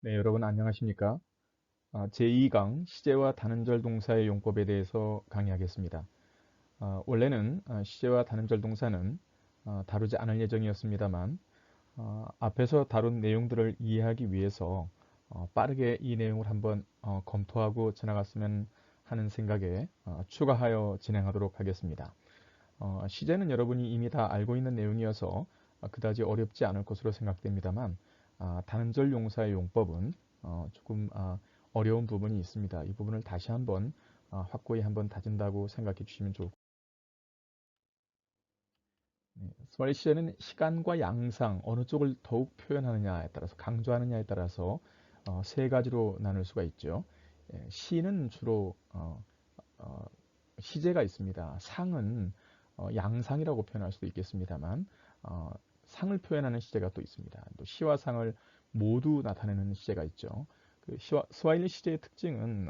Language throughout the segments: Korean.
네, 여러분 안녕하십니까? 제2강 시제와 단음절 동사의 용법에 대해서 강의하겠습니다. 원래는 시제와 단음절 동사는 다루지 않을 예정이었습니다만 앞에서 다룬 내용들을 이해하기 위해서 빠르게 이 내용을 한번 검토하고 지나갔으면 하는 생각에 추가하여 진행하도록 하겠습니다. 시제는 여러분이 이미 다 알고 있는 내용이어서 그다지 어렵지 않을 것으로 생각됩니다만 단음절 용사의 용법은 조금 어려운 부분이 있습니다. 이 부분을 다시 한번 확고히 한번 다진다고 생각해 주시면 좋을 것 같습니다. 스몰 시제는 시간과 양상 어느 쪽을 더욱 표현하느냐에 따라서 강조하느냐에 따라서 세 가지로 나눌 수가 있죠. 시는 주로 어, 시제가 있습니다. 상은 양상이라고 표현할 수도 있겠습니다만 어, 상을 표현하는 시제가 또 있습니다. 또 시와 상을 모두 나타내는 시제가 있죠. 스와힐리 시제의 특징은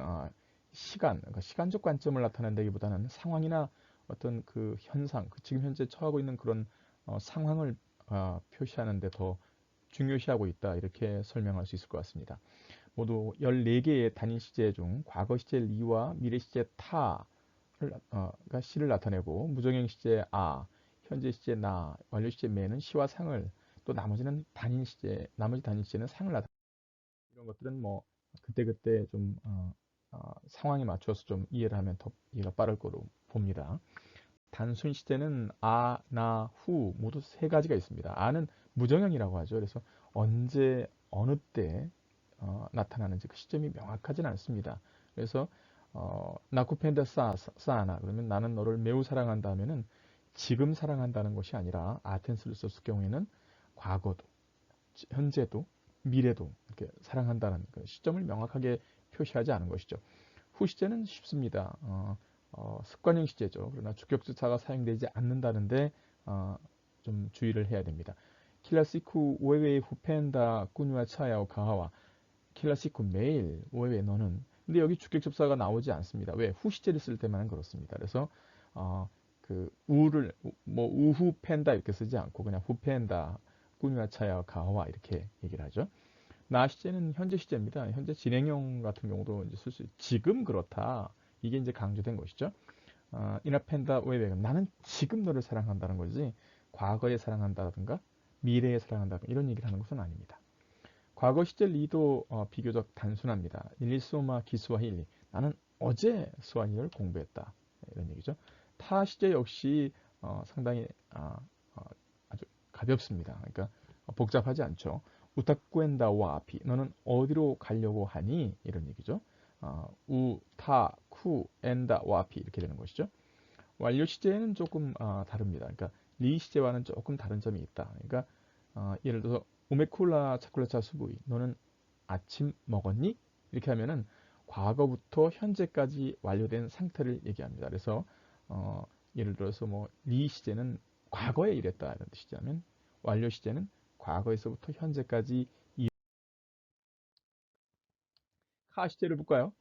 시간, 그러니까 시간적 관점을 나타낸다기보다는 상황이나 어떤 그 현상, 지금 현재 처하고 있는 그런 상황을 표시하는 데 더 중요시하고 있다. 이렇게 설명할 수 있을 것 같습니다. 모두 14개의 단위 시제 중 과거 시제 리와 미래 시제 타를 가 시를 나타내고 무정형 시제 현재 시제 완료 시제 매는 시와 상을 또 나머지는 단위 시제 나머지 단위 시제는 상을 나타내 이런 것들은 뭐 그때그때 좀 상황에 맞춰서 좀 이해를 하면 더 이해가 빠를 거로 봅니다. 단순 시제는 후 모두 세 가지가 있습니다. 아는 무정형이라고 하죠. 그래서 언제 어느 때 나타나는지 그 시점이 명확하진 않습니다. 그래서 나쿠펜다 사나 그러면 나는 너를 매우 사랑한다 하면은 지금 사랑한다는 것이 아니라 아텐스를 썼을 경우에는 과거도 현재도 미래도 이렇게 사랑한다는 그 시점을 명확하게 표시하지 않은 것이죠. 후 시제는 쉽습니다. 습관형 시제죠. 그러나 주격주사가 사용되지 않는다는데 좀 주의를 해야 됩니다. 클래시쿠 오에웨이 후펜다 꾸뉴와 차야오 가하와 클래시쿠 매일 오에웨 너는 근데 여기 주격접사가 나오지 않습니다. 왜? 후 시제를 쓸 때만은 그렇습니다. 그래서 그 우를 뭐 우후 펜다 이렇게 쓰지 않고 그냥 후펜다 꾸뉴와 차야 가와 이렇게 얘기를 하죠. 나 시제는 현재 시제입니다. 현재 진행형 같은 경우도 이제 쓸 수 지금 그렇다. 이게 이제 강조된 것이죠. 이나펜다 웨베 나는 지금 너를 사랑한다는 거지 과거에 사랑한다든가 미래에 사랑한다든가 이런 얘기를 하는 것은 아닙니다. 과거 시제 리도 비교적 단순합니다. 일리소마 기스와힐리 나는 어제 스와힐리를 공부했다 이런 얘기죠. 타 시제 역시 상당히 아주 가볍습니다. 그러니까 복잡하지 않죠. 우타쿠엔다와 아피 너는 어디로 가려고 하니 이런 얘기죠. 우타 쿠 엔다 와피 이렇게 되는 것이죠. 완료 시제는 조금 다릅니다. 그러니까 리 시제와는 조금 다른 점이 있다. 그러니까 예를 들어서 우메쿨라 차콜라차 수부이 너는 아침 먹었니? 이렇게 하면은 과거부터 현재까지 완료된 상태를 얘기합니다. 그래서 예를 들어서 뭐 리 시제는 과거에 이랬다 이런 뜻이자면 완료 시제는 과거에서부터 현재까지 카 시제를 볼까요?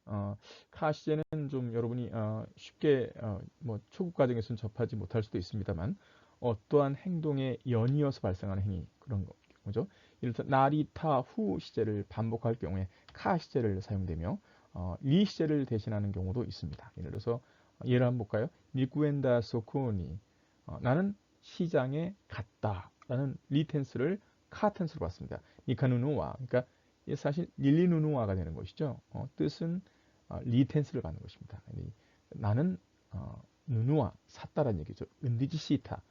카 시제는 좀 여러분이 쉽게 뭐 초급 과정에서는 접하지 못할 수도 있습니다만 어떠한 행동에 연이어서 발생하는 행위 그런 거죠. 예를 들어 나리타 후 시제를 반복할 경우에 카 시제를 사용되며 리 시제를 대신하는 경우도 있습니다. 예를 들어서 예를 한번 볼까요? 미구엔다 소코니 나는 시장에 갔다 라는 리 텐스를 카 텐스로 봤습니다. 니카누누와 그러니까 이게 사실 릴리누누아가 되는 것이죠. 뜻은 리텐스를 갖는 것입니다. 나는 누누아 샀다라는 얘기죠. 은디지 시타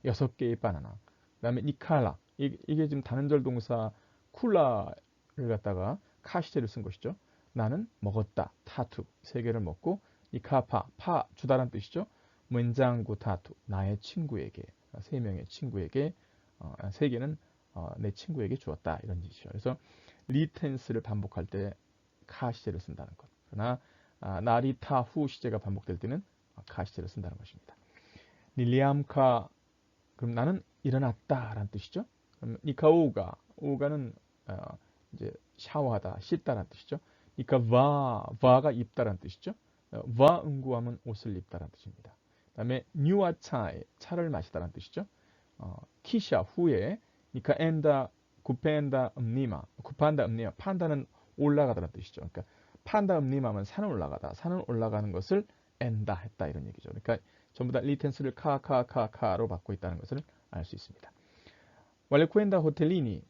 6개의 바나나. 그다음에 니칼라 이게 지금 다른절 동사 쿨라를 갖다가 카시제를 쓴 것이죠. 나는 먹었다. 타투 3개를 먹고 니카파 파 주다란 뜻이죠. 문장구 타투 나의 친구에게 3명의 친구에게 3개는 내 친구에게 주었다 이런 뜻이죠. 그래서 리텐스를 반복할 때 카 시제를 쓴다는 것. 그러나 나리타 후 시제가 반복될 때는 카 시제를 쓴다는 것입니다. 릴리암카 그럼 나는 일어났다라는 뜻이죠. 그럼 니카오가는 이제 샤워하다, 씻다라는 뜻이죠. 니카바가 입다라는 뜻이죠. 바 응구하면 옷을 입다라는 뜻입니다. 그다음에 뉴아차에 차를 마시다라는 뜻이죠. 키샤 후에 니카 엔다 구펜다 음니마. 구판다 음니마. 판다는 올라가다라는 뜻이죠. 그러니까 판다 음니마면 산을 올라가다. 산을 올라가는 것을 엔다 했다 이런 얘기죠. 그러니까 전부 다 리텐스를 카로 받고 있다는 것을 알 수 있습니다. 왈레쿠엔다 호텔리니.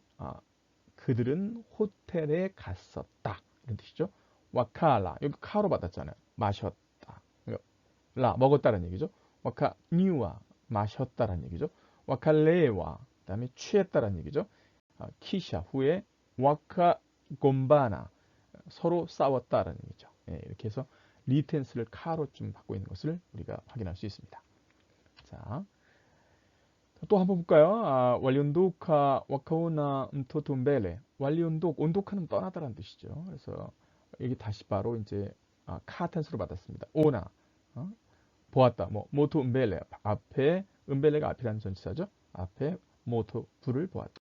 그들은 호텔에 갔었다. 이런 뜻이죠. 와카라. 여기 카로 받았잖아요. 마셨다. 라 먹었다는 얘기죠. 와카 뉴와 마셨다라는 얘기죠. 와칼레와 그다음에 취했다라는 얘기죠. 키샤 후에 와카 곰바나 서로 싸웠다라는 얘기죠. 예, 이렇게 해서 리텐스를 카로 좀 받고 있는 것을 우리가 확인할 수 있습니다. 자, 또 한번 볼까요? 왈리온도카 와카오나 토툼벨레. 왈리온독 온독하는 떠나다라는 뜻이죠. 그래서 여기 다시 바로 이제 카 텐스로 받았습니다. 오나 보았다. 뭐 모토 음벨레 앞에 음벨레가 앞이라는 전치사죠. 앞에 모토 불을 보았다.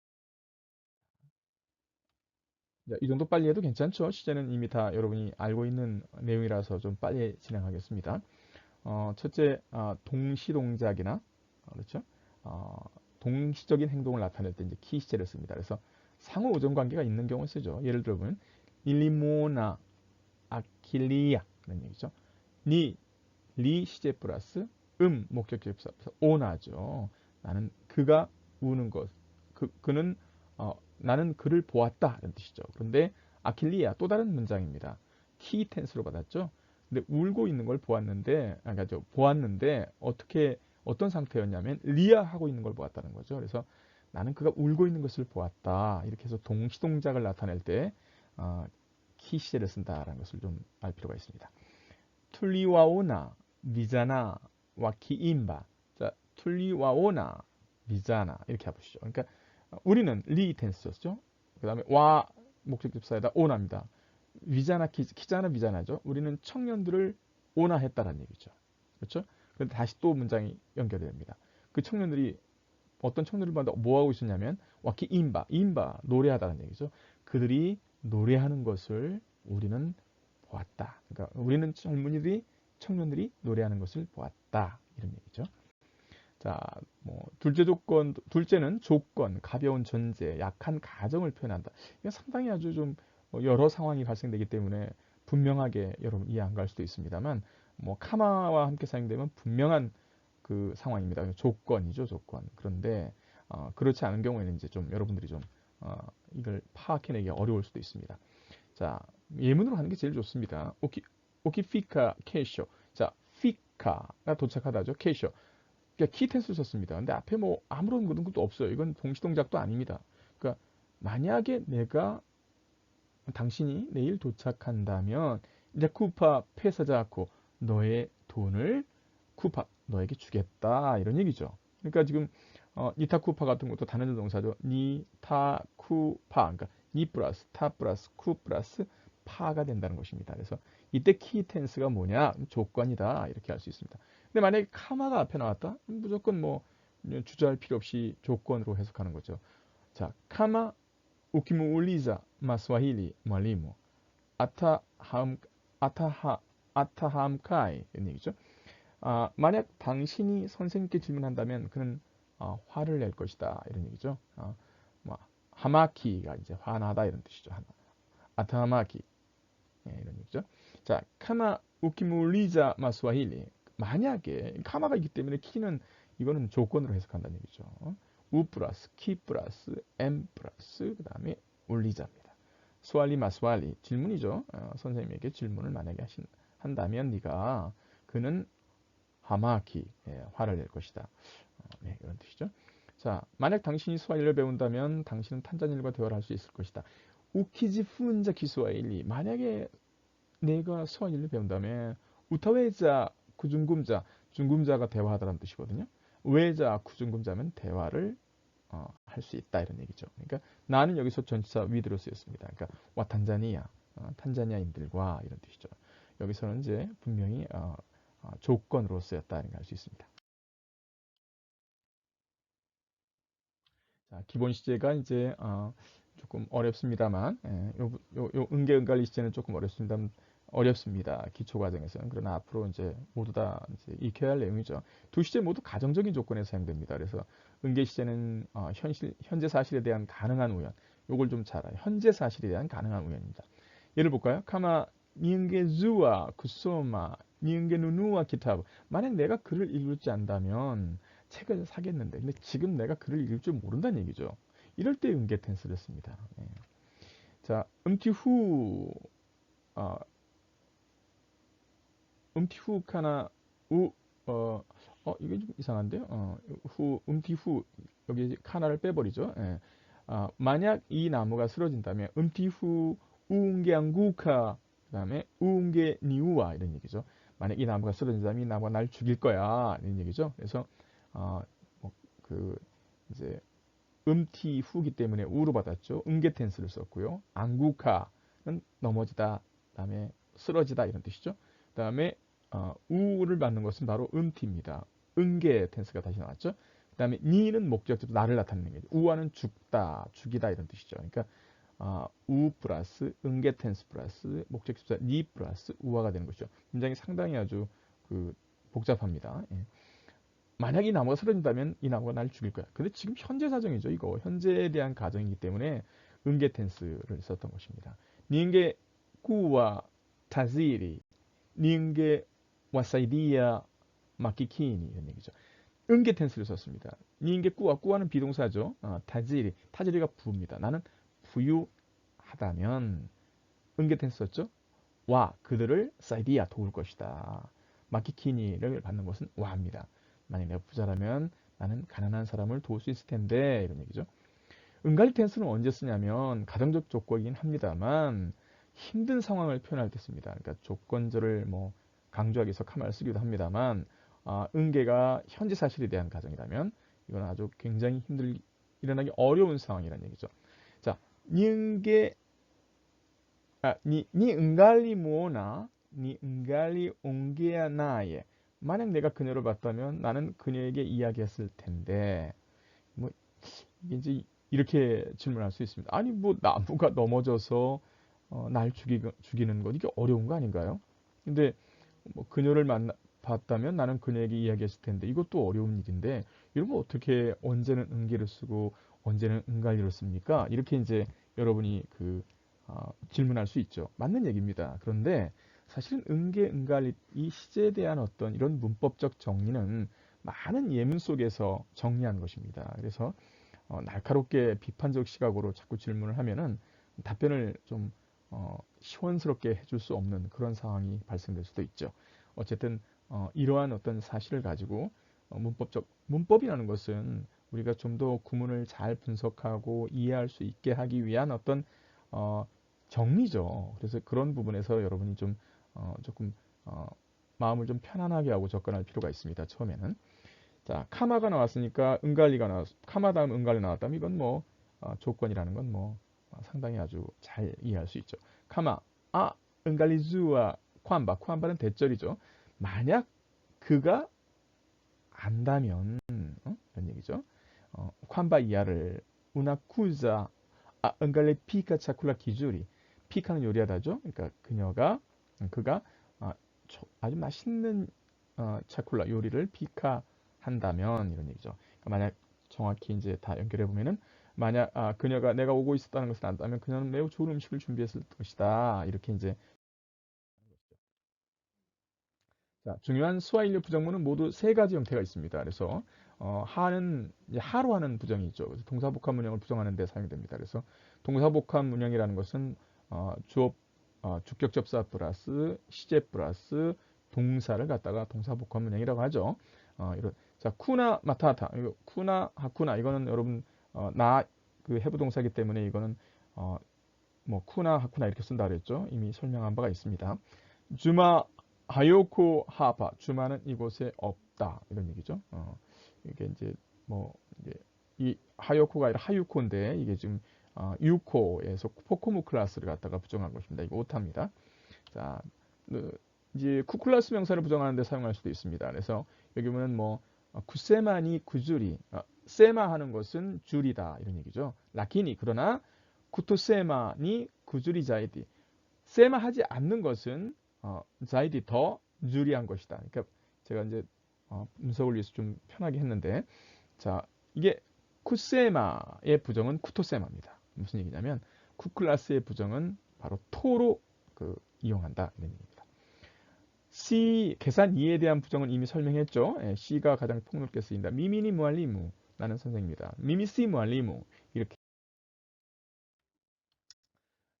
이 정도 빨리 해도 괜찮죠. 시제는 이미 다 여러분이 알고 있는 내용이라서 좀 빨리 진행하겠습니다. 첫째, 동시동작이나 그렇죠. 어, 동시적인 행동을 나타낼 때 이제 키 시제를 씁니다. 그래서 상호 오전 관계가 있는 경우 쓰죠. 예를 들어보면 일리모나 아킬리아 그런 얘기죠. 리 시제 플러스 목적격 접사 오나죠. 나는 그가 우는 것. 그는 나는 그를 보았다 이런 뜻이죠. 그런데 아킬리아 또 다른 문장입니다. 키 텐스로 받았죠. 근데 울고 있는 걸 보았는데 보았는데 어떤 상태였냐면 리아 하고 있는 걸 보았다는 거죠. 그래서 나는 그가 울고 있는 것을 보았다. 이렇게 해서 동시동작을 나타낼 때 키 시제를 쓴다라는 것을 좀 알 필요가 있습니다. 툴리와오나 미자나 와키임바. 자, 툴리와오나 미자나 이렇게 해보시죠. 그러니까 우리는 리 텐스였죠. 그다음에 와 목적접사에다 오나입니다. 위자나 키자나 미자나죠. 우리는 청년들을 오나했다라는 얘기죠. 그렇죠? 그런데 다시 또 문장이 연결이 됩니다. 그 청년들이 어떤 청년들을 봤는데 뭐 하고 있었냐면 와키임바 노래하다는 얘기죠. 그들이 노래하는 것을 우리는 보았다. 그러니까 우리는 청년들이 노래하는 것을 보았다. 이런 얘기죠. 자, 뭐 둘째는 조건, 가벼운 전제, 약한 가정을 표현한다. 이게 상당히 아주 좀 여러 상황이 발생되기 때문에 분명하게 여러분 이해 안 갈 수도 있습니다만 뭐 카마와 함께 사용되면 분명한 그 상황입니다. 조건이죠, 조건. 그런데 그렇지 않은 경우에는 이제 좀 여러분들이 좀 이걸 파악해내기 어려울 수도 있습니다. 자, 예문으로 하는 게 제일 좋습니다. 오키피카 케이쇼. 자, 피카가 도착하다죠. 케이쇼. 그러니까 키텐스를 썼습니다. 근데 앞에 뭐 아무런 것도 없어요. 이건 동시동작도 아닙니다. 그러니까 만약에 당신이 내일 도착한다면 이제 쿠파 페사자코 너의 돈을 쿠파 너에게 주겠다 이런 얘기죠. 그러니까 지금 니타 쿠파 같은 것도 단어적 동사죠. 니타 쿠파 그러니까 니 플러스 타 플러스 쿠 플러스 파가 된다는 것입니다. 그래서 이때 키 텐스가 뭐냐? 조건이다 이렇게 할 수 있습니다. 근데 만약에 카마가 앞에 나왔다? 무조건 뭐 주저할 필요 없이 조건으로 해석하는 거죠. 자, 카마 우키무울리자 마스와힐리 말리모 아타함 아타하 아타함카이 이런 얘기죠. 만약 당신이 선생님께 질문한다면 그는 화를 낼 것이다 이런 얘기죠. 뭐, 하마키가 이제 화나다 이런 뜻이죠. 아타하마키 이런 얘기죠. 자, 카마 우키무리자 마스와힐리 만약에 카마가 있기 때문에 키는 이거는 조건으로 해석한다는 얘기죠. 우 플러스 키 플러스 엠 플러스 그 다음에 울리자입니다. 스왈리 마스왈리 질문이죠. 선생님에게 질문을 만약에 한다면 네가 그는 하마키 화를 낼 것이다. 네, 이런 뜻이죠. 자, 만약 당신이 스와힐리를 배운다면 당신은 탄자니엘과 대화를 할 수 있을 것이다. 우키지 훈자 키스와일리 만약에 내가 스와힐리를 배운다면 우타웨자 구중금자 중금자가 대화하다라는 뜻이거든요. 외자 구중금자면 대화를 할 수 있다 이런 얘기죠. 그러니까 나는 여기서 전치사 위드로 쓰였습니다. 그러니까 와 탄자니아인들과 이런 뜻이죠. 여기서는 이제 분명히 조건으로 쓰였다는 걸 알 수 있습니다. 자, 기본 시제가 이제 조금 어렵습니다만, 요 은계은갈리 시제는 조금 어렵습니다. 기초 과정에서는. 그러나 앞으로 이제 모두 다 이제 익혀야 할 내용이죠. 두 시제 모두 가정적인 조건에 사용됩니다. 그래서 응계 시제는 현재 사실에 대한 가능한 우연. 요걸 좀 잘 알아요. 현재 사실에 대한 가능한 우연입니다. 예를 볼까요? 카마 니은게 주와 쿠소마 니은게 누누와 기타브. 만약 내가 글을 읽을 줄 안다면 책을 사겠는데, 근데 지금 내가 글을 읽을 줄 모른다는 얘기죠. 이럴 때 응계 텐스를 씁니다. 예. 자, 어, 후 카나 우 이게 좀 이상한데요. 후 여기 카나를 빼버리죠. 예. 만약 이 나무가 쓰러진다면 후 우웅게안구카 그다음에 우웅게 니우와 이런 얘기죠. 만약 이 나무가 쓰러진다면 이 나무가 날 죽일 거야 이런 얘기죠. 그래서 어, 그 이제 후기 때문에 우로 받았죠. 응게 텐스를 썼고요. 안구카는 넘어지다, 그다음에 쓰러지다 이런 뜻이죠. 그다음에 우를 받는 것은 바로 티입니다. 응계 텐스가 다시 나왔죠. 그다음에 니는 목적지로 나를 나타내는 거죠. 우와는 죽다, 죽이다 이런 뜻이죠. 그러니까 우 플러스 응계 텐스 플러스 목적지사 니 플러스 우화가 되는 것이죠. 문장이 상당히 아주 복잡합니다. 예. 만약 이 나무가 쓰러진다면 이 나무가 날 죽일 거야. 근데 지금 현재 사정이죠. 이거 현재에 대한 가정이기 때문에 응계 텐스를 썼던 것입니다. 니은게 꾸와 타지리 니은게 와사이디야 마키키니 이런 얘기죠. 응계 텐스를 썼습니다. 니은게 꾸와 꾸와는 비동사죠. 타지리가 부입니다. 나는 부유하다면 응계 텐스 썼죠. 와 그들을 사이디야 도울 것이다. 마키키니를 받는 것은 와입니다. 만약 내가 부자라면 나는 가난한 사람을 도울 수 있을 텐데 이런 얘기죠. 은갈리 텐스는 언제 쓰냐면 가정적 조건이긴 합니다만 힘든 상황을 표현할 때 씁니다. 그러니까 조건절을 강조하기 위해서 카마를 쓰기도 합니다만 응계가 현재 사실에 대한 가정이라면 이건 아주 굉장히 일어나기 어려운 상황이라는 얘기죠. 자, 니은게 니 은갈리 모나 니 은갈리 옹게야 나에 만약 내가 그녀를 봤다면 나는 그녀에게 이야기했을 텐데 뭐 이제 이렇게 질문할 수 있습니다. 아니 나무가 넘어져서 날 죽이는 것 이게 어려운 거 아닌가요? 근데 그녀를 봤다면 나는 그녀에게 이야기했을 텐데 이것도 어려운 일인데 이런 거 어떻게 언제는 응계를 쓰고 언제는 은갈리를 씁니까? 이렇게 이제 여러분이 질문할 수 있죠. 맞는 얘기입니다. 그런데 사실은 응계, 은갈리 이 시제에 대한 어떤 이런 문법적 정리는 많은 예문 속에서 정리한 것입니다. 그래서 날카롭게 비판적 시각으로 자꾸 질문을 하면은 답변을 좀 시원스럽게 해줄 수 없는 그런 상황이 발생될 수도 있죠. 어쨌든 이러한 어떤 사실을 가지고 문법이라는 것은 우리가 좀 더 구문을 잘 분석하고 이해할 수 있게 하기 위한 어떤 정리죠. 그래서 그런 부분에서 여러분이 좀 조금 마음을 좀 편안하게 하고 접근할 필요가 있습니다. 처음에는. 자, 카마가 나왔으니까 은갈리가 카마 다음 은갈리 나왔다면 이건 조건이라는 건 상당히 아주 잘 이해할 수 있죠. 카마, 은갈리즈와 宽바는 대절이죠. 만약 그가 안다면, 이런 얘기죠. 宽바 이하를 우나쿠자, 은갈리 피카 차쿨라 기주리. 피카는 요리하다죠. 그러니까 그가 아주 맛있는 차쿨라 요리를 피카한다면 이런 얘기죠. 그러니까 만약 정확히 이제 다 연결해 보면은 만약 그녀가 내가 오고 있었다는 것을 안다면 그녀는 매우 좋은 음식을 준비했을 것이다. 이렇게 이제 자, 중요한 스와힐리 부정문은 모두 세 가지 형태가 있습니다. 그래서 하는 이제 하로 하는 부정이 있죠. 그래서 동사복합 문형을 부정하는 데 사용됩니다. 그래서 동사복합 문형이라는 것은 주어 주격 접사 플러스 시제 플러스 동사를 갖다가 동사복합 문형이라고 하죠. 자, 쿠나 마타타 이거 쿠나 하쿠나 이거는 여러분 나 그 해부 동사이기 때문에 이거는 쿠나 하쿠나 이렇게 쓴다 그랬죠. 이미 설명한 바가 있습니다. 주마 하요코 하파 주마는 이곳에 없다 이런 얘기죠. 이게 이제 이제 이 하요코가 아니라 하유코인데 이게 지금 유코에서 포코무 클래스를 갖다가 부정한 것입니다. 이거 오타입니다. 자, 이제 쿠클라스 명사를 부정하는 데 사용할 수도 있습니다. 그래서 여기 보면 쿠세마니 구주리 세마 하는 것은 줄이다 이런 얘기죠. 라키니 그러나 쿠토세마니 구주리 자이디 세마 하지 않는 것은 자이디 더 유리한 것이다. 그러니까 제가 이제 분석을 위해서 좀 편하게 했는데 자 이게 쿠세마의 부정은 쿠토세마입니다. 무슨 얘기냐면 쿠클라스의 부정은 바로 토로 이용한다 이런 얘기입니다. C 계산 2에 대한 부정은 이미 설명했죠. 예, C가 가장 폭넓게 쓰인다. 미미니 무알리무 라는 선생님입니다. 미미시 무알리무 이렇게.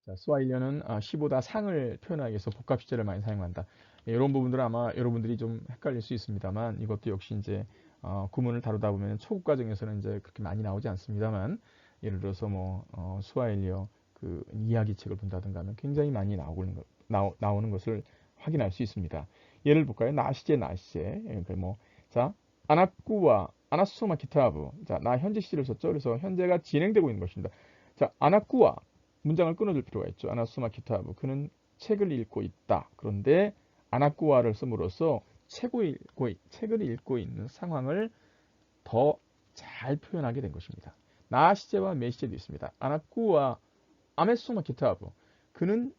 자, 스와힐리어는 시보다 상을 표현하기 위해서 복합 시제를 많이 사용한다. 예, 이런 부분들은 아마 여러분들이 좀 헷갈릴 수 있습니다만 이것도 역시 이제 구문을 다루다 보면 초급 과정에서는 이제 그렇게 많이 나오지 않습니다만 예를 들어서 뭐 스와힐리어 이야기책을 본다든가 하면 굉장히 많이 나오는 것을 확인할 수 있습니다. 예를 볼까요? 나시제. 예, 자, 아나꾸와 아나소마 기타부. 자, 나 현재 시제를 썼죠. 그래서 현재가 진행되고 있는 것입니다. 자, 아나꾸와 문장을 끊어줄 필요가 있죠. 아나소마 기타부. 그는 책을 읽고 있다. 그런데 아나꾸와를 씀으로써 책을 읽고 있는 상황을 더 잘 표현하게 된 것입니다. 나 시제와 메 시제도 있습니다. 아나꾸와 아메소마 기타부. 그는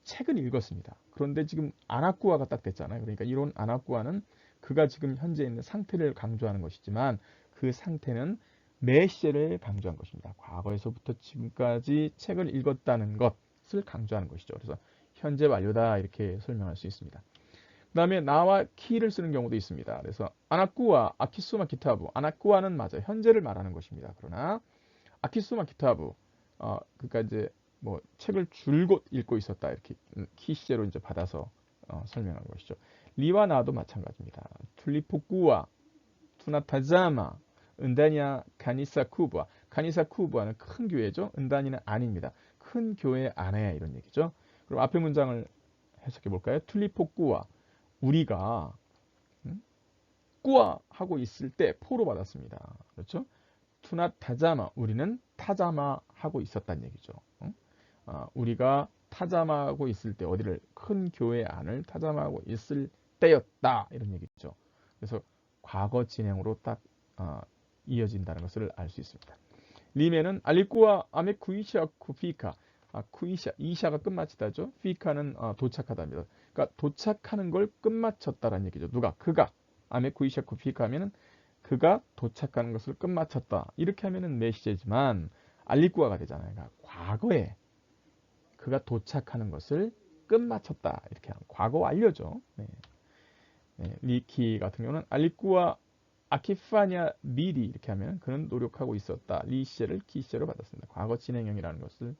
책을 읽었습니다. 그런데 지금 아나꾸아가 딱 됐잖아요. 그러니까 이런 아나꾸아는 그가 지금 현재 있는 상태를 강조하는 것이지만 그 상태는 매 시제를 강조한 것입니다. 과거에서부터 지금까지 책을 읽었다는 것을 강조하는 것이죠. 그래서 현재 완료다 이렇게 설명할 수 있습니다. 그 다음에 나와 키를 쓰는 경우도 있습니다. 그래서 아나꾸아 아키수마 기타부. 아나꾸아는 맞아요. 현재를 말하는 것입니다. 그러나 아키수마 기타부 그러니까 이제 뭐 책을 줄곧 읽고 있었다 이렇게 키 시제로 이제 받아서 설명하는 것이죠. 리와 나도 마찬가지입니다. 툴리포꾸와 투나타자마 은다니아 가니사쿠부아. 가니사쿠부아는 큰 교회죠. 은다니는 아닙니다. 큰 교회 안에 이런 얘기죠. 그럼 앞에 문장을 해석해 볼까요? 툴리포꾸와 우리가 꾸아 하고 있을 때 포로 받았습니다. 그렇죠? 투나 타자마 우리는 타자마 하고 있었단 얘기죠. 우리가 타자마하고 있을 때 어디를 큰 교회 안을 타자마하고 있을 때였다 이런 얘기죠. 그래서 과거 진행으로 딱 이어진다는 것을 알 수 있습니다. 리메는 알리꾸와 아메 쿠이샤 쿠피카. 쿠이샤 이샤가 끝마치다죠. 피카는 도착하다입니다. 그러니까 도착하는 걸 끝마쳤다라는 얘기죠. 누가 그가 아메 쿠이샤 쿠피카 하면은 그가 도착하는 것을 끝마쳤다. 이렇게 하면은 메시제지만 알리꾸아가 되잖아요. 그러니까 과거에 그가 도착하는 것을 끝마쳤다. 이렇게 하면 과거 완료죠. 네. 네. 리키 같은 경우는 알리꾸아 아키파냐 미리 이렇게 하면 그는 노력하고 있었다. 리시제를 키시제로 받았습니다. 과거 진행형이라는 것을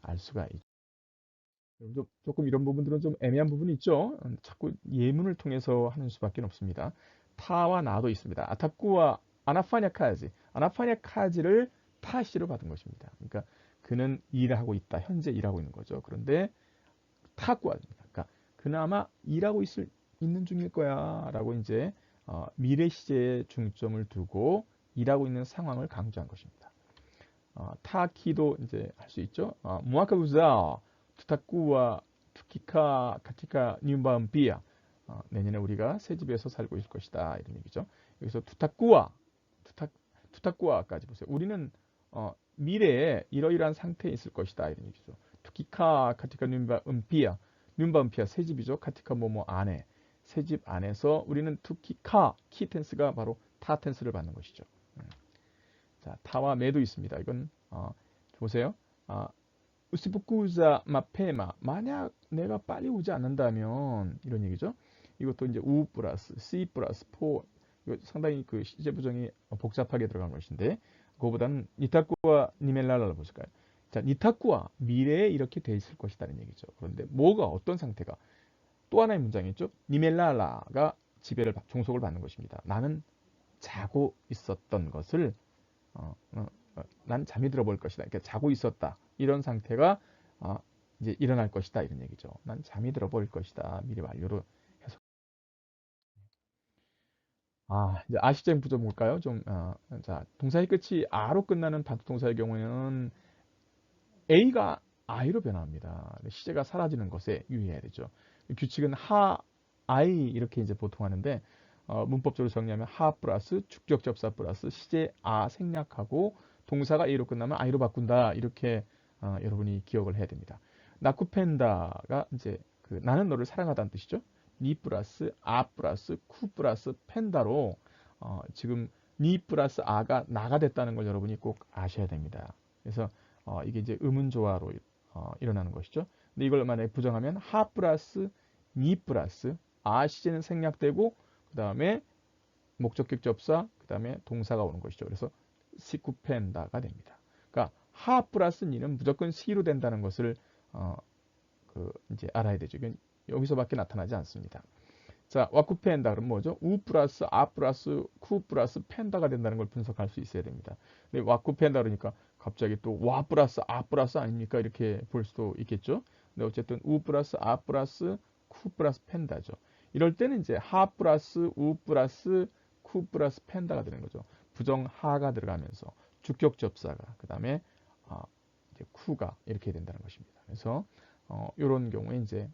알 수가 있죠. 조금 이런 부분들은 좀 애매한 부분이 있죠. 자꾸 예문을 통해서 하는 수밖에 없습니다. 타와 나도 있습니다. 아타쿠와 아나파냐카지. 아나파냐카지를 타시로 받은 것입니다. 그러니까 그는 일하고 있다. 현재 일하고 있는 거죠. 그런데 타쿠아입니다. 그러니까 그나마 일하고 있는 중일 거야 라고 이제 미래 시제에 중점을 두고 일하고 있는 상황을 강조한 것입니다. 타키도 이제 할 수 있죠. 무아카부자 투타쿠와 투키카 카티카 뉴밤비아. 내년에 우리가 새 집에서 살고 있을 것이다 이런 얘기죠. 여기서 투타쿠아까지 보세요. 우리는 미래에 이러이러한 상태에 있을 것이다 이런 얘기죠. 투키카 카티카 뉴밤비아. 뉴밤비아 새 집이죠. 카티카 뭐뭐 안에 새 집 안에서 우리는 투키카 키 텐스가 바로 타 텐스를 받는 것이죠. 자, 타와 매도 있습니다. 이건 보세요. 우스부쿠자 마페마 만약 내가 빨리 오지 않는다면 이런 얘기죠. 이것도 이제 우 플러스 C 플러스 포 이거 상당히 그 시제 부정이 복잡하게 들어간 것인데 그거보다는 니타쿠와 니멜라라를 보실까요? 자, 니타쿠와 미래에 이렇게 돼 있을 것이다는 얘기죠. 그런데 뭐가 어떤 상태가 또 하나의 문장이 있죠. 니멜라라가 종속을 받는 것입니다. 나는 자고 있었던 것을 난 잠이 들어볼 것이다. 이렇게 자고 있었다. 이런 상태가 이제 일어날 것이다. 이런 얘기죠. 난 잠이 들어볼 것이다. 미리 완료로 해석. 이제 아시제는 부정 볼까요? 자, 동사의 끝이 아로 끝나는 단수 동사의 경우에는 A가 I로 변합니다. 시제가 사라지는 것에 유의해야 되죠. 규칙은 I 이렇게 이제 보통 하는데 문법적으로 정리하면 하 플러스 축적 접사 플러스 시제 생략하고 동사가 A로 끝나면 I로 바꾼다. 이렇게 여러분이 기억을 해야 됩니다. 나쿠펜다가 이제 나는 너를 사랑하다는 뜻이죠. 니 플러스 플러스 쿠 플러스 펜다로 지금 니 플러스 아가 나가 됐다는 걸 여러분이 꼭 아셔야 됩니다. 그래서 이게 이제 의문조화로 일어나는 것이죠. 근데 이걸 만약에 부정하면 하 플러스 니 플러스 아 시제는 생략되고 그 다음에 목적격 접사 그 다음에 동사가 오는 것이죠. 그래서 시쿠펜다가 됩니다. 그러니까 하 플러스 니는 무조건 시로 된다는 것을 이제 알아야 되죠. 이건 여기서밖에 나타나지 않습니다. 자, 와쿠펜다 그럼 뭐죠? 우 플러스 아 플러스 쿠 플러스 펜다가 된다는 걸 분석할 수 있어야 됩니다. 근데 와쿠펜다 그러니까 갑자기 또 와 플러스 아 플러스 아닙니까? 이렇게 볼 수도 있겠죠. 근데 어쨌든 우 플러스 아 플러스 쿠 플러스 펜다죠. 이럴 때는 이제 하 플러스 우 플러스 쿠 플러스 펜다가 되는 거죠. 부정 하가 들어가면서 주격 접사가 그다음에 이제 쿠가 이렇게 된다는 것입니다. 그래서 이런 경우에 이제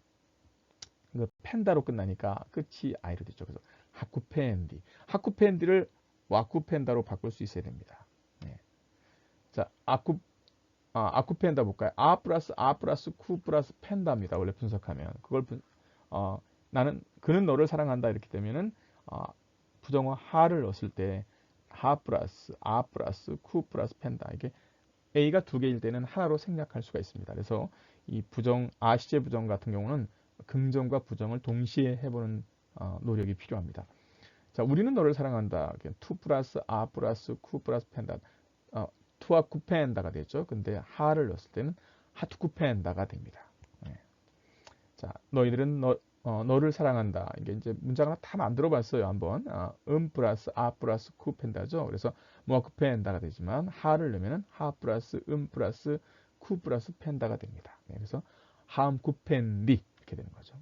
그 펜다로 끝나니까 끝이 아이로 됐죠. 그래서 하쿠펜디. 하쿠펜디를 와쿠펜다로 바꿀 수 있어야 됩니다. 네. 자, 아쿠펜다 볼까요? 아 플러스 쿠 플러스 펜다입니다. 원래 분석하면. 어, 그는 너를 사랑한다 이렇게 되면은 부정어 하를 넣었을 때 하 플러스 아 플러스 쿠 플러스 펜다 이게 A가 두 개일 때는 하나로 생략할 수가 있습니다. 그래서 이 아시제 부정 같은 경우는 긍정과 부정을 동시에 해보는 노력이 필요합니다. 자, 우리는 너를 사랑한다. 투 플러스 아 플러스 쿠 플러스 펜다. 투아 쿠펜다가 되죠. 근데 하를 넣었을 때는 하투쿠펜다가 됩니다. 네. 자, 너희들은 너를 사랑한다. 이게 이제 문장을 다 만들어 봤어요. 한번. 플러스 아 플러스 쿠펜다죠. 그래서 뭐 쿠펜다가 되지만 하를 넣으면 하 플러스 플러스 쿠 플러스 펜다가 됩니다. 네, 그래서 하음 쿠펜디 이렇게 되는 거죠.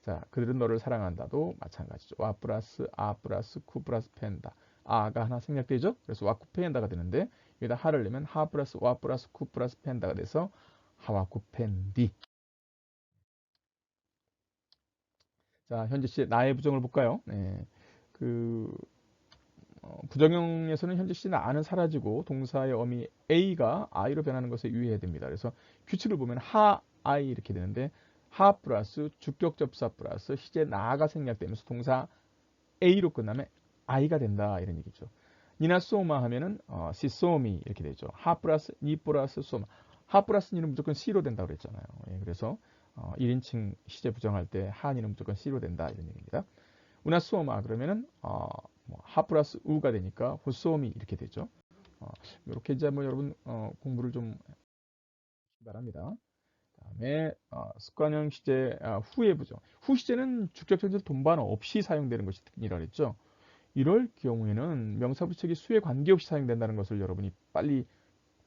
자, 그들은 너를 사랑한다도 마찬가지죠. 와 플러스 아 플러스 쿠 플러스 펜다. 아가 하나 생략되죠. 그래서 와 쿠펜다가 되는데 여기다 하를 넣으면 하 플러스 와 플러스 쿠 플러스 펜다가 돼서 하와 쿠펜디. 자, 현재 시제 나의 부정을 볼까요? 네. 그 부정형에서는 현재 시제 나는 사라지고 동사의 어미 A가 I로 변하는 것에 유의해야 됩니다. 그래서 규칙을 보면 하 I 이렇게 되는데 하 플러스 주격 접사 플러스 시제 나가 생략되면서 동사 A로 끝나면 I가 된다 이런 얘기죠. 니나 소마 하면은 시소미 이렇게 되죠. 하 플러스 니 플러스 소마. 하 플러스 니는 무조건 C로 된다고 그랬잖아요. 예, 그래서 1인칭 시제 부정할 때 하니는 무조건 C로 된다 이런 얘기입니다. 우나 수어마 그러면은 하 플러스 우가 되니까 호소미 이렇게 되죠. 이렇게 이제 한번 여러분 공부를 좀 바랍니다. 다음에 습관형 시제 후의 부정. 후 시제는 주격전절 동반 없이 사용되는 것이라 그랬죠. 이럴 경우에는 명사부책이 수에 관계없이 사용된다는 것을 여러분이 빨리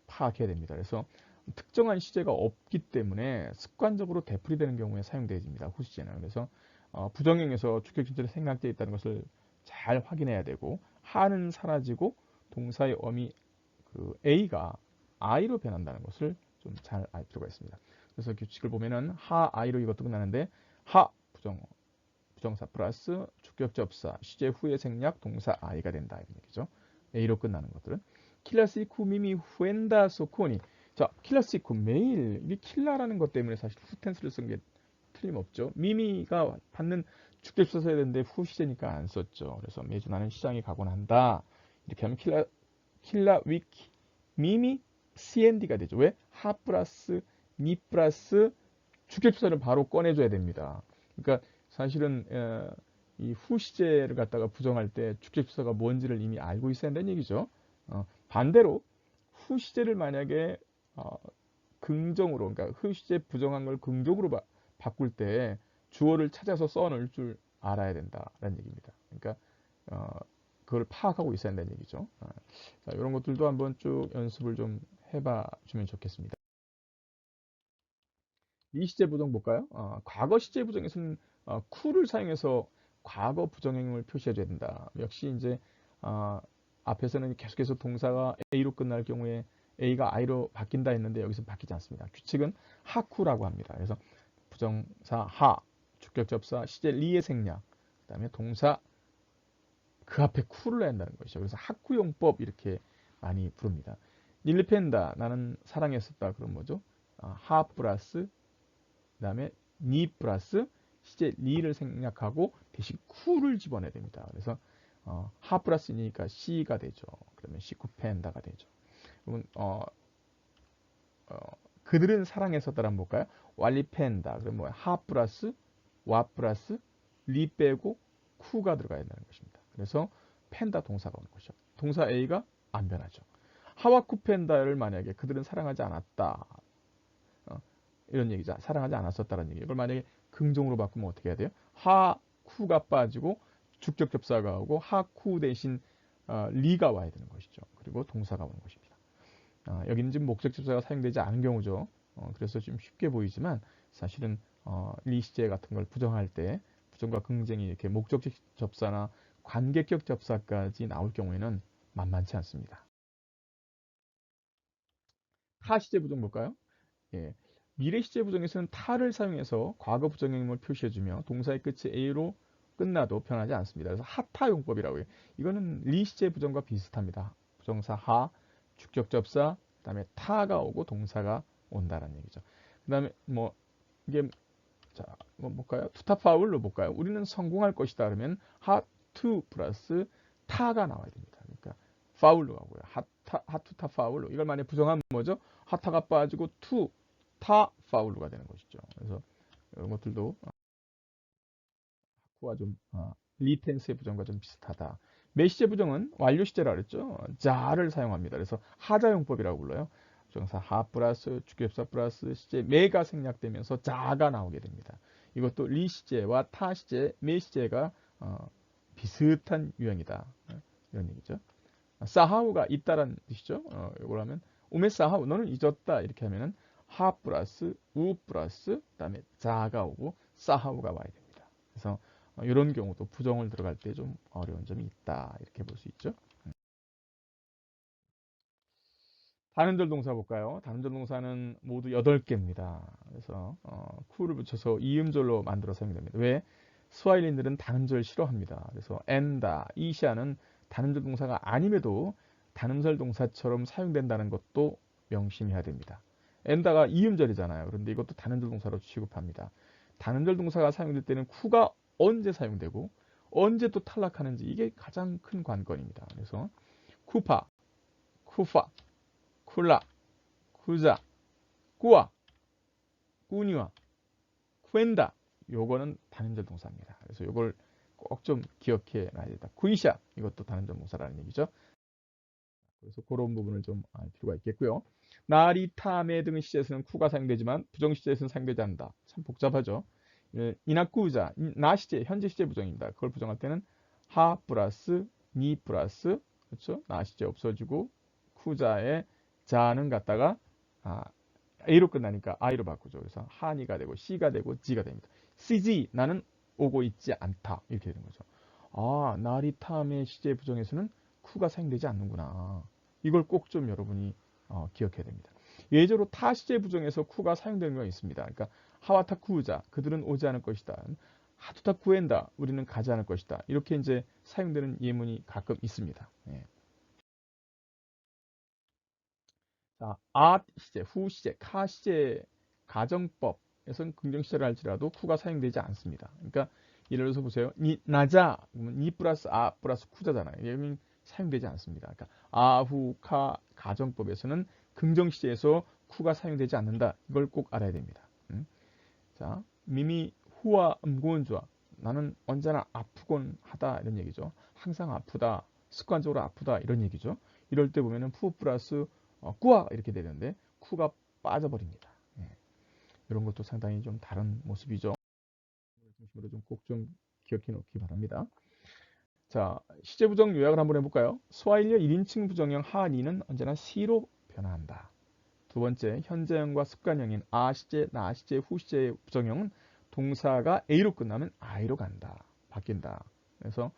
파악해야 됩니다. 그래서 특정한 시제가 없기 때문에 습관적으로 되풀이되는 경우에 사용되어집니다. 후 시제는. 그래서 부정형에서 주격전절이 생략되어 있다는 것을 잘 확인해야 되고 하는 사라지고 동사의 어미 A가 I로 변한다는 것을 좀 잘 알 필요가 있습니다. 그래서 규칙을 보면은 하 I로 이것도 끝나는데 하 부정사 플러스 주격접사 시제 후에 생략 동사 I가 된다 이런 얘기죠. A로 끝나는 것들은 킬라시쿠 미미 후엔다 소코니. 자, 킬라시쿠 매일 이 킬라라는 것 때문에 사실 후텐스를 쓴 게 틀림없죠. 미미가 받는 주격서 써야 되는데 후 시제니까 안 썼죠. 그래서 매주 나는 시장에 가곤 한다. 이렇게 하면 킬라 위키 미미 CND가 되죠. 왜? 하 플러스 니 플러스 주격서를 바로 꺼내줘야 됩니다. 그러니까 사실은 이 후 시제를 갖다가 부정할 때 주격서가 뭔지를 이미 알고 있어야 한다는 얘기죠. 반대로 후 시제를 만약에 긍정으로 그러니까 후 시제 부정한 걸 긍정으로 바꿀 때 주어를 찾아서 써 넣을 줄 알아야 된다라는 얘기입니다. 그러니까 그걸 파악하고 있어야 한다는 얘기죠. 자, 이런 것들도 한번 쭉 연습을 좀 해봐 주면 좋겠습니다. 이 시제 부정 볼까요? 과거 시제 부정에서는 쿠를 사용해서 과거 부정형을 표시해 줘야 된다. 역시 이제 앞에서는 계속해서 동사가 A로 끝날 경우에 A가 I로 바뀐다 했는데 여기서 바뀌지 않습니다. 규칙은 하쿠라고 합니다. 그래서 부정사 하, 주격 접사 시제 리의 생략, 그다음에 동사 그 앞에 쿠를 내야 한다는 것이죠. 그래서 하쿠용법 이렇게 많이 부릅니다. 닐펜다 나는 사랑했었다. 그럼 뭐죠? 하 플러스 그다음에 니 플러스 시제 리를 생략하고 대신 쿠를 집어내야 됩니다. 그래서 하 플러스니까 C가 되죠. 그러면 시쿠펜다가 되죠. 그러면 어, 그들은 사랑했었다를 한번 볼까요? 왈리펜다. 그럼 뭐야? 하 플러스 와 플러스 리 빼고 쿠가 들어가야 된다는 것입니다. 그래서 펜다 동사가 오는 것이죠. 동사 A가 안 변하죠. 하와 쿠펜다를 만약에 그들은 사랑하지 않았다. 이런 얘기죠. 사랑하지 않았었다는 얘기. 이걸 만약에 긍정으로 바꾸면 어떻게 해야 돼요? 하 쿠가 빠지고 주격 접사가 오고 하 쿠 대신 리가 와야 되는 것이죠. 그리고 동사가 오는 것입니다. 여기는 지금 목적 접사가 사용되지 않은 경우죠. 그래서 좀 쉽게 보이지만 사실은 리시제 같은 걸 부정할 때 부정과 긍정이 이렇게 목적적 접사나 관계격 접사까지 나올 경우에는 만만치 않습니다. 타 시제 부정 볼까요? 예. 미래 시제 부정에서는 타를 사용해서 과거 부정형임을 표시해주며 동사의 끝이 a로 끝나도 변하지 않습니다. 그래서 하타 용법이라고 해요. 이거는 리 시제 부정과 비슷합니다. 부정사 하, 주격 접사, 그다음에 타가 오고 동사가 온다라는 얘기죠. 그다음에 뭐 이게 자, 뭐 볼까요? 투타 파울로 볼까요? 우리는 성공할 것이다 그러면 하투 플러스 타가 나와야 됩니다. 그러니까 파울로 가고요. 하투타 파울로. 이걸 만약에 부정하면 뭐죠? 하타가 빠지고 투타 파울로가 되는 것이죠. 그래서 이런 것들도 그와 좀 리텐스의 부정과 좀 비슷하다. 메시제 부정은 완료 시제라 그랬죠. 자를 사용합니다. 그래서 하자용법이라고 불러요. 부정사 하 플러스 주격사 플러스 시제 메가 생략되면서 자가 나오게 됩니다. 이것도 리 시제와 타 시제, 메 시제가 비슷한 유형이다. 이런 얘기죠. 사하우가 있다라는 뜻이죠. 이걸 하면 오메 사하우 너는 잊었다 이렇게 하면은 하 플러스 우 플러스 그다음에 자가 오고 사하우가 와야 됩니다. 그래서 이런 경우도 부정을 들어갈 때 좀 어려운 점이 있다 이렇게 볼 수 있죠. 다른절 동사 볼까요? 다른절 동사는 모두 8개입니다. 그래서 쿠를 붙여서 이음절로 만들어 사용됩니다. 왜? 스와힐린들은 다른절 싫어합니다. 그래서 엔다, 이시아는 다른절 동사가 아님에도 다른절 동사처럼 사용된다는 것도 명심해야 됩니다. 엔다가 이음절이잖아요. 그런데 이것도 다른절 동사로 취급합니다. 다른절 동사가 사용될 때는 쿠가 언제 사용되고 언제 또 탈락하는지 이게 가장 큰 관건입니다. 그래서 쿠파, 쿠파, 쿨라, 쿠자, 꾸아, 꾸니와, 쿠엔다. 요거는 단음절 동사입니다. 그래서 요걸 꼭 좀 기억해 놔야 된다. 쿠이샤 이것도 단음절 동사라는 얘기죠. 그래서 그런 부분을 좀 알 필요가 있겠고요. 나리, 타메 등 시제에서는 쿠가 사용되지만 부정 시제에서는 사용되지 않는다. 참 복잡하죠. 이나쿠자, 나 시제, 현재 시제 부정입니다. 그걸 부정할 때는 하 플러스 니 플러스 그렇죠? 나 시제 없어지고 쿠자에 자는 갖다가 아, A로 끝나니까 I로 바꾸죠. 그래서 하니가 되고 C가 되고 G가 됩니다. CG 나는 오고 있지 않다 이렇게 되는 거죠. 나리탐의 시제 부정에서는 쿠가 사용되지 않는구나. 이걸 꼭 좀 여러분이 기억해야 됩니다. 예제로 타 시제 부정에서 쿠가 사용되는 건 있습니다. 그러니까 하와타 쿠우자 그들은 오지 않을 것이다. 하투타 쿠엔다 우리는 가지 않을 것이다. 이렇게 이제 사용되는 예문이 가끔 있습니다. 예. 자, 시제, 후 시제, 카 시제 가정법에서는 긍정 시제를 할지라도 쿠가 사용되지 않습니다. 그러니까 예를 들어서 보세요. 나자, 니 플러스 플러스 쿠자잖아요. 여기는 사용되지 않습니다. 그러니까 후, 카 가정법에서는 긍정 시제에서 쿠가 사용되지 않는다. 이걸 꼭 알아야 됩니다. 자, 미미 후와 음고원주와 나는 언제나 아프곤 하다 이런 얘기죠. 항상 아프다, 습관적으로 아프다 이런 얘기죠. 이럴 때 보면은 푸 플러스 꾸아 이렇게 되는데 쿠가 빠져버립니다. 예. 이런 것도 상당히 좀 다른 모습이죠. 중심으로 좀 꼭 좀 기억해 놓기 바랍니다. 자, 시제 부정 요약을 한번 해볼까요? 스와힐리어 1인칭 부정형 하니는 언제나 C로 변화한다. 두 번째, 현재형과 습관형인 시제, 나 시제, 후 시제의 부정형은 동사가 A로 끝나면 I로 간다. 바뀐다. 그래서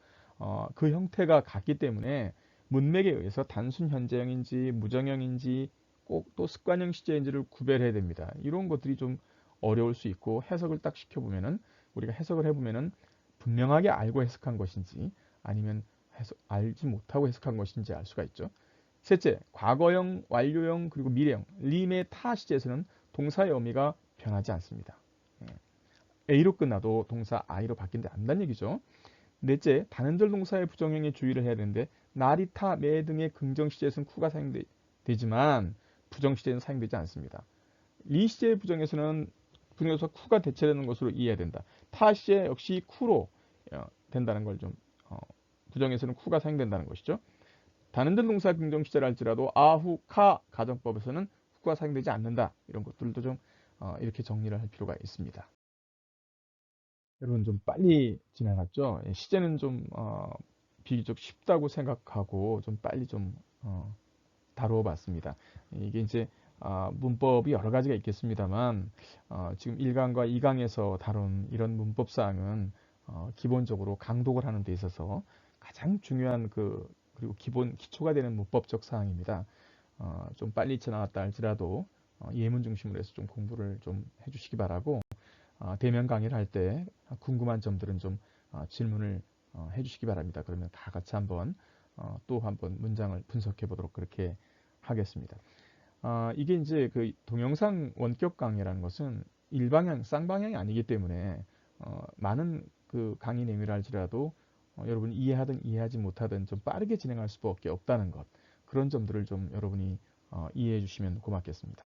그 형태가 같기 때문에 문맥에 의해서 단순 현재형인지 무정형인지 꼭 또 습관형 시제인지를 구별해야 됩니다. 이런 것들이 좀 어려울 수 있고 해석을 딱 시켜보면은 우리가 해석을 해보면은 분명하게 알고 해석한 것인지 아니면 알지 못하고 해석한 것인지 알 수가 있죠. 셋째, 과거형, 완료형, 그리고 미래형, 림의 타 시제에서는 동사의 의미가 변하지 않습니다. A로 끝나도 동사 I로 바뀐다 안다는 얘기죠. 넷째, 다른절 동사의 부정형에 주의를 해야 되는데 날이 타, 매 등의 긍정 시제에서는 쿠가 사용되지만 부정 시제는 사용되지 않습니다. 리 시제의 부정에서는 부정에서 쿠가 대체되는 것으로 이해해야 된다. 타 시제 역시 쿠로 된다는 걸 좀 부정에서는 쿠가 사용된다는 것이죠. 다른절 동사 긍정 시제를 할지라도 아후, 카 가정법에서는 쿠가 사용되지 않는다. 이런 것들도 좀 이렇게 정리를 할 필요가 있습니다. 여러분 좀 빨리 지나갔죠? 예, 시제는 좀 비교적 쉽다고 생각하고 좀 빨리 좀 다루어 봤습니다. 이게 이제 문법이 여러 가지가 있겠습니다만 지금 1강과 2강에서 다룬 이런 문법 사항은 기본적으로 강독을 하는 데 있어서 가장 중요한 그리고 기본 기초가 되는 문법적 사항입니다. 좀 빨리 지나갔다 할지라도 예문 중심으로 해서 좀 공부를 좀 해주시기 바라고 대면 강의를 할 때 궁금한 점들은 좀 질문을 해주시기 바랍니다. 그러면 다 같이 한번 또 한번 문장을 분석해 보도록 그렇게 하겠습니다. 이게 이제 그 동영상 원격 강의라는 것은 일방향, 쌍방향이 아니기 때문에 많은 그 강의 내용이라 할지라도 여러분이 이해하든 이해하지 못하든 좀 빠르게 진행할 수밖에 없다는 것, 그런 점들을 좀 여러분이 이해해 주시면 고맙겠습니다.